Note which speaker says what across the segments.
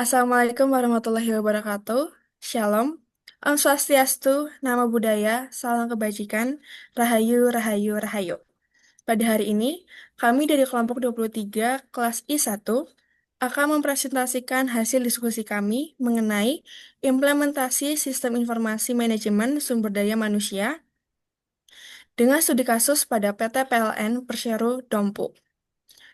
Speaker 1: Assalamualaikum warahmatullahi wabarakatuh. Shalom. Om Swastiastu, Namo Buddhaya, Salam Kebajikan, Rahayu, Rahayu, Rahayu. Pada hari ini, kami dari kelompok 23 kelas I1 akan mempresentasikan hasil diskusi kami mengenai implementasi sistem informasi manajemen sumber daya manusia dengan studi kasus pada PT PLN Persero Dompu.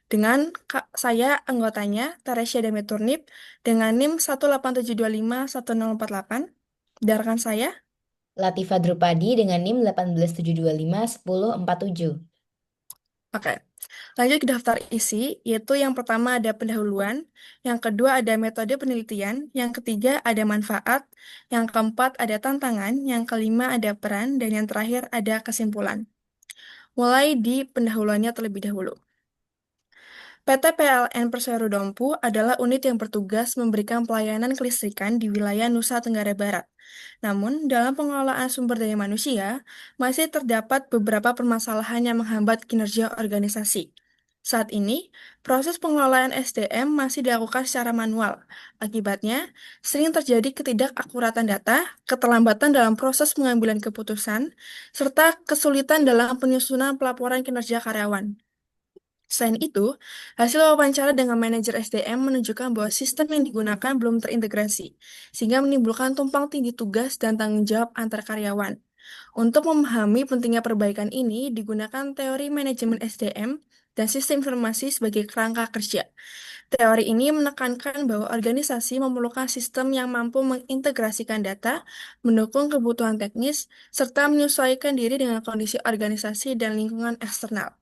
Speaker 1: Dengan saya anggotanya, Taresya Demeturnip, dengan NIM 187251048. Dan rekan saya,
Speaker 2: Latifa Drupadi dengan NIM 18.725.1047.
Speaker 1: oke. Lanjut ke daftar isi, yaitu yang pertama ada pendahuluan, yang kedua ada metode penelitian, yang ketiga ada manfaat, yang keempat ada tantangan, yang kelima ada peran, dan yang terakhir ada kesimpulan. Mulai di pendahuluannya terlebih dahulu. PT PLN Persero Dompu adalah unit yang bertugas memberikan pelayanan kelistrikan di wilayah Nusa Tenggara Barat. Namun, dalam pengelolaan sumber daya manusia, masih terdapat beberapa permasalahan yang menghambat kinerja organisasi. Saat ini, proses pengelolaan SDM masih dilakukan secara manual. Akibatnya, sering terjadi ketidakakuratan data, keterlambatan dalam proses pengambilan keputusan, serta kesulitan dalam penyusunan pelaporan kinerja karyawan. Selain itu, hasil wawancara dengan manajer SDM menunjukkan bahwa sistem yang digunakan belum terintegrasi, sehingga menimbulkan tumpang tindih tugas dan tanggung jawab antar karyawan. Untuk memahami pentingnya perbaikan ini, digunakan teori manajemen SDM dan sistem informasi sebagai kerangka kerja. Teori ini menekankan bahwa organisasi memerlukan sistem yang mampu mengintegrasikan data, mendukung kebutuhan teknis, serta menyesuaikan diri dengan kondisi organisasi dan lingkungan eksternal.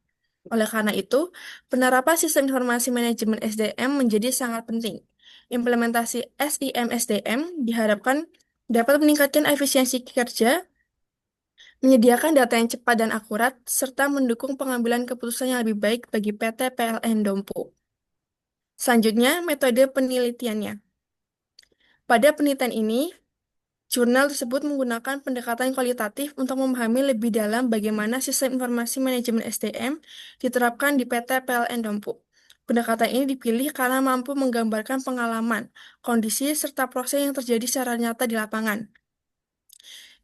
Speaker 1: Oleh karena itu, penerapan sistem informasi manajemen SDM menjadi sangat penting. Implementasi SIM SDM diharapkan dapat meningkatkan efisiensi kerja, menyediakan data yang cepat dan akurat, serta mendukung pengambilan keputusan yang lebih baik bagi PT PLN Dompu. Selanjutnya, metode penelitiannya. Pada penelitian ini, jurnal tersebut menggunakan pendekatan kualitatif untuk memahami lebih dalam bagaimana sistem informasi manajemen SDM diterapkan di PT PLN Dompu. Pendekatan ini dipilih karena mampu menggambarkan pengalaman, kondisi, serta proses yang terjadi secara nyata di lapangan.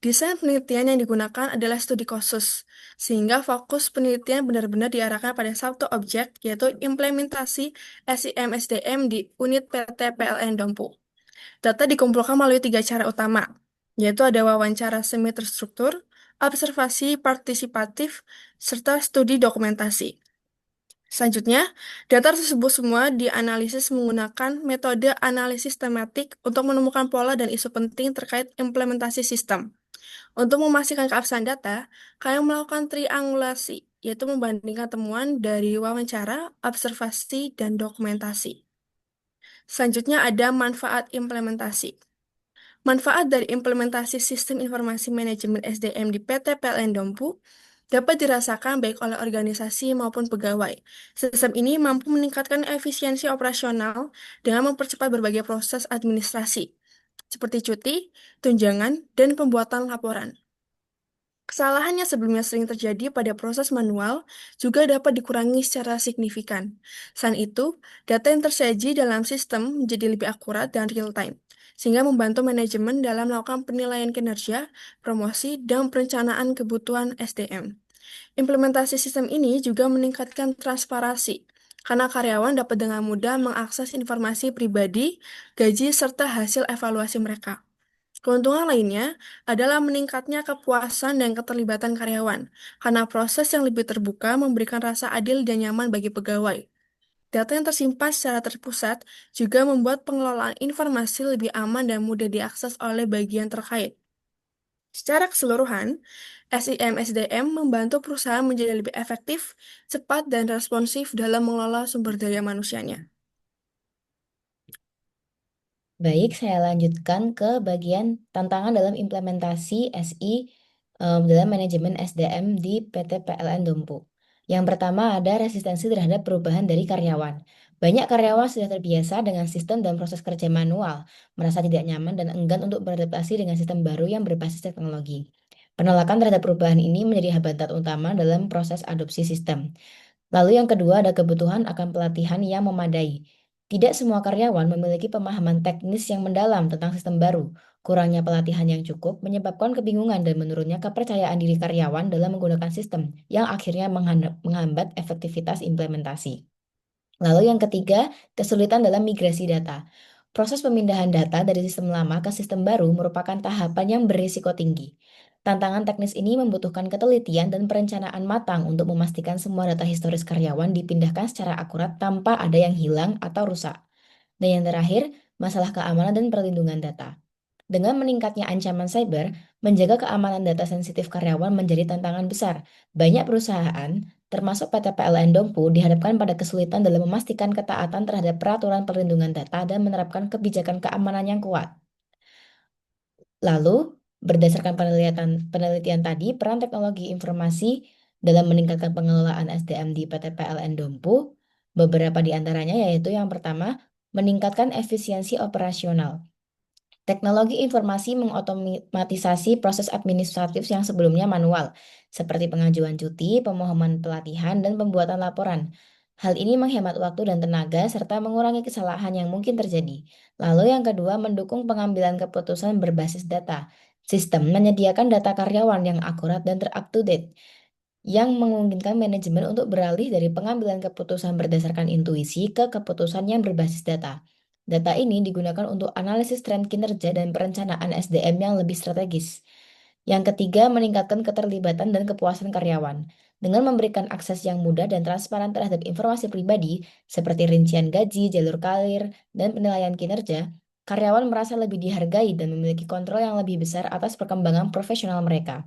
Speaker 1: Desain penelitian yang digunakan adalah studi kasus, sehingga fokus penelitian benar-benar diarahkan pada satu objek, yaitu implementasi SIM SDM di unit PT PLN Dompu. Data dikumpulkan melalui tiga cara utama, yaitu ada wawancara semi terstruktur, observasi partisipatif, serta studi dokumentasi. Selanjutnya, data tersebut semua dianalisis menggunakan metode analisis tematik untuk menemukan pola dan isu penting terkait implementasi sistem. Untuk memastikan keabsahan data, kalian melakukan triangulasi, yaitu membandingkan temuan dari wawancara, observasi, dan dokumentasi. Selanjutnya ada manfaat implementasi. Manfaat dari implementasi sistem informasi manajemen SDM di PT PLN Dompu dapat dirasakan baik oleh organisasi maupun pegawai. Sistem ini mampu meningkatkan efisiensi operasional dengan mempercepat berbagai proses administrasi, seperti cuti, tunjangan, dan pembuatan laporan. Kesalahan yang sebelumnya sering terjadi pada proses manual juga dapat dikurangi secara signifikan. Selain itu, data yang tersaji dalam sistem menjadi lebih akurat dan real-time, sehingga membantu manajemen dalam melakukan penilaian kinerja, promosi, dan perencanaan kebutuhan SDM. Implementasi sistem ini juga meningkatkan transparansi, karena karyawan dapat dengan mudah mengakses informasi pribadi, gaji, serta hasil evaluasi mereka. Keuntungan lainnya adalah meningkatnya kepuasan dan keterlibatan karyawan, karena proses yang lebih terbuka memberikan rasa adil dan nyaman bagi pegawai. Data yang tersimpan secara terpusat juga membuat pengelolaan informasi lebih aman dan mudah diakses oleh bagian terkait. Secara keseluruhan, SIM SDM membantu perusahaan menjadi lebih efektif, cepat, dan responsif dalam mengelola sumber daya manusianya.
Speaker 2: Baik, saya lanjutkan ke bagian tantangan dalam implementasi SI dalam manajemen SDM di PT PLN Dompu. Yang pertama ada resistensi terhadap perubahan dari karyawan. Banyak karyawan sudah terbiasa dengan sistem dan proses kerja manual, merasa tidak nyaman dan enggan untuk beradaptasi dengan sistem baru yang berbasis teknologi. Penolakan terhadap perubahan ini menjadi hambatan utama dalam proses adopsi sistem. Lalu yang kedua ada kebutuhan akan pelatihan yang memadai. Tidak semua karyawan memiliki pemahaman teknis yang mendalam tentang sistem baru. Kurangnya pelatihan yang cukup menyebabkan kebingungan dan menurunnya kepercayaan diri karyawan dalam menggunakan sistem, yang akhirnya menghambat efektivitas implementasi. Lalu yang ketiga, kesulitan dalam migrasi data. Proses pemindahan data dari sistem lama ke sistem baru merupakan tahapan yang berisiko tinggi. Tantangan teknis ini membutuhkan ketelitian dan perencanaan matang untuk memastikan semua data historis karyawan dipindahkan secara akurat tanpa ada yang hilang atau rusak. Dan yang terakhir, masalah keamanan dan perlindungan data. Dengan meningkatnya ancaman cyber, menjaga keamanan data sensitif karyawan menjadi tantangan besar. Banyak perusahaan, termasuk PT PLN Dompu, dihadapkan pada kesulitan dalam memastikan ketaatan terhadap peraturan perlindungan data dan menerapkan kebijakan keamanan yang kuat. Lalu, berdasarkan penelitian, penelitian tadi, peran teknologi informasi dalam meningkatkan pengelolaan SDM di PT PLN Dompu, beberapa di antaranya yaitu yang pertama, meningkatkan efisiensi operasional. Teknologi informasi mengotomatisasi proses administratif yang sebelumnya manual, seperti pengajuan cuti, pemohonan pelatihan, dan pembuatan laporan. Hal ini menghemat waktu dan tenaga serta mengurangi kesalahan yang mungkin terjadi. Lalu yang kedua, mendukung pengambilan keputusan berbasis data. Sistem menyediakan data karyawan yang akurat dan ter-up-to-date, yang memungkinkan manajemen untuk beralih dari pengambilan keputusan berdasarkan intuisi ke keputusan yang berbasis data. Data ini digunakan untuk analisis tren kinerja dan perencanaan SDM yang lebih strategis. Yang ketiga, meningkatkan keterlibatan dan kepuasan karyawan. Dengan memberikan akses yang mudah dan transparan terhadap informasi pribadi, seperti rincian gaji, jalur karir, dan penilaian kinerja, karyawan merasa lebih dihargai dan memiliki kontrol yang lebih besar atas perkembangan profesional mereka.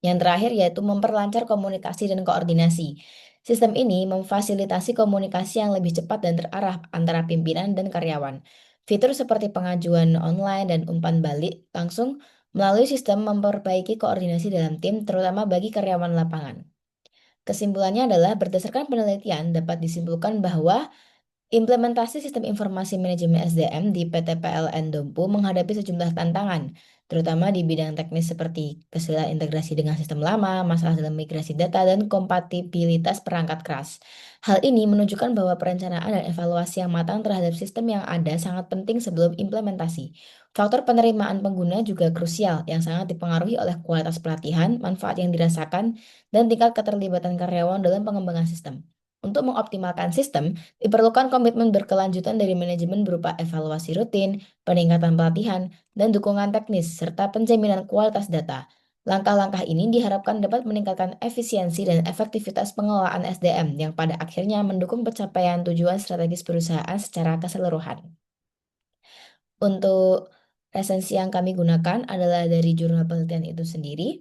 Speaker 2: Yang terakhir yaitu memperlancar komunikasi dan koordinasi. Sistem ini memfasilitasi komunikasi yang lebih cepat dan terarah antara pimpinan dan karyawan. Fitur seperti pengajuan online dan umpan balik langsung melalui sistem memperbaiki koordinasi dalam tim, terutama bagi karyawan lapangan. Kesimpulannya adalah berdasarkan penelitian dapat disimpulkan bahwa implementasi sistem informasi manajemen SDM di PT PLN Dompu menghadapi sejumlah tantangan, terutama di bidang teknis seperti kesulitan integrasi dengan sistem lama, masalah dalam migrasi data, dan kompatibilitas perangkat keras. Hal ini menunjukkan bahwa perencanaan dan evaluasi yang matang terhadap sistem yang ada sangat penting sebelum implementasi. Faktor penerimaan pengguna juga krusial, yang sangat dipengaruhi oleh kualitas pelatihan, manfaat yang dirasakan, dan tingkat keterlibatan karyawan dalam pengembangan sistem. Untuk mengoptimalkan sistem, diperlukan komitmen berkelanjutan dari manajemen berupa evaluasi rutin, peningkatan pelatihan, dan dukungan teknis, serta penjaminan kualitas data. Langkah-langkah ini diharapkan dapat meningkatkan efisiensi dan efektivitas pengelolaan SDM yang pada akhirnya mendukung pencapaian tujuan strategis perusahaan secara keseluruhan. Untuk resensi yang kami gunakan adalah dari jurnal penelitian itu sendiri.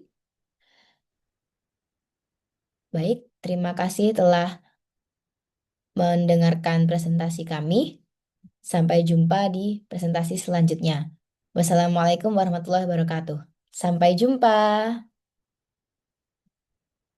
Speaker 2: Baik, terima kasih telah mendengarkan presentasi kami. Sampai jumpa di presentasi selanjutnya. Wassalamualaikum warahmatullahi wabarakatuh. Sampai jumpa.